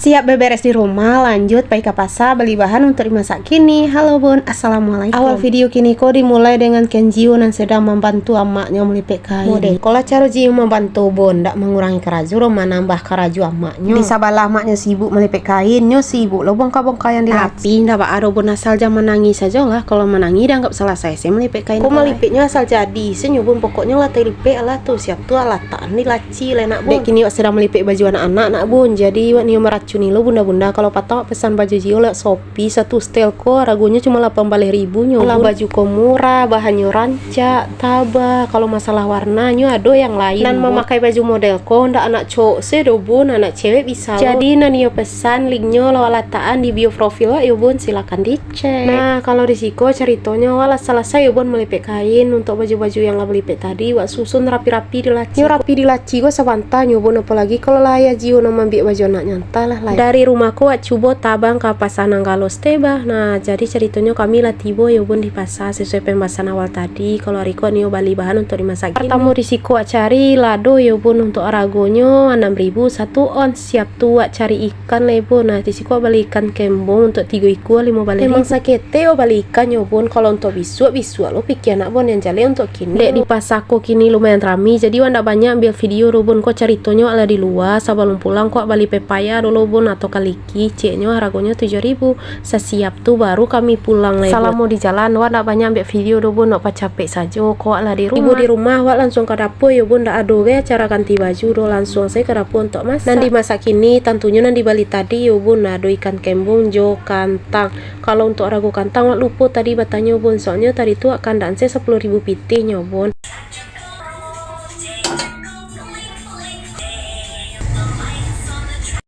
Siap beberes di rumah, lanjut pergi ke pasar beli bahan untuk dimasak kini. Halo bun, assalamualaikum. Awal video kini ko dimulai dengan Kenjiu yang sedang membantu amaknya melipet kain. Mode kalau cara Jiu membantu bun, tak mengurangi keraju, menambah keraju amaknya. Di sabalah amaknya sibuk melipet kain, nyo sibuk lo bongkar-bongkar yang dilapi. Tapi ndak ada bun asal jangan menangis saja lah. Kalau menangis dianggap selesai. Saya melipet kain. Kok melipetnya asal jadi. Saya bun pokoknya lah telipet lah tuh siap tuh alatan nih laci lenak bun. Dek kini wak sedang melipet baju anak-anak nak bun. Jadi wak nio cuni lo bunda-bunda kalau patah pesan baju Jiu lewat Shopee satu setel ko harganya cuma 18.000 nyo. Lah baju ko murah, bahannya rancak, tabah. Kalau masalah warnanya ada yang lain. Nan memakai baju model ko ndak anak cowok sedo bun, anak cewek bisa. Jadi nan yo pesan linknya lo lataan di bio profil yo bun, silakan dicek. Nah, kalau risiko ceritanya wala selesai yo bun melipet kain untuk baju-baju yang lah melipet tadi wak susun rapi-rapi di laci. Yo rapi di laci go sabanta nyo bun, apalagi kalau lah ya Jiu nama ambil baju anak nyantai lah. Dari rumahku wak coba tabang ke pasar Nanggalos tebah. Nah, jadi ceritanya kami lah tiba ya bun di pasar sesuai pembahasan awal tadi. Kalau Riko nio bali bahan untuk dimasak. Pertama risiko wak cari lado ya bun untuk aragonya 6.000 satu ons. Siap tuh wak cari ikan lebo. Nah, risiko bali ikan kembung untuk 3 iku 5 balik. Emang sakete o bali ikan ya bun. Kalau untuk bisu lo pikir anak bun yang jale untuk kini. Dek di pasarku kini lumayan ramai. Jadi wak banyak ambil video bun kok ceritanya ala di luar. Sebelum pulang kok bali pepaya dulu bun atau kaliki ceknya harganya 7.000. Sesiap tuh baru kami pulang lagi. Salah mau di jalan wak ndak banyak ambil video do bun, ndak capek saja kok lah di rumah. Ibu di rumah wak langsung ke dapur ya bun, ndak ada kayak cara ganti baju do langsung saya ke dapur untuk masak. Nanti masak ini tentunya nanti bali tadi ya bun, ada ikan kembung jo kantang. Kalau untuk ragu kantang wak lupa tadi batanya bun, soalnya tadi tuh akan dan saya 10.000 pitihnya bun.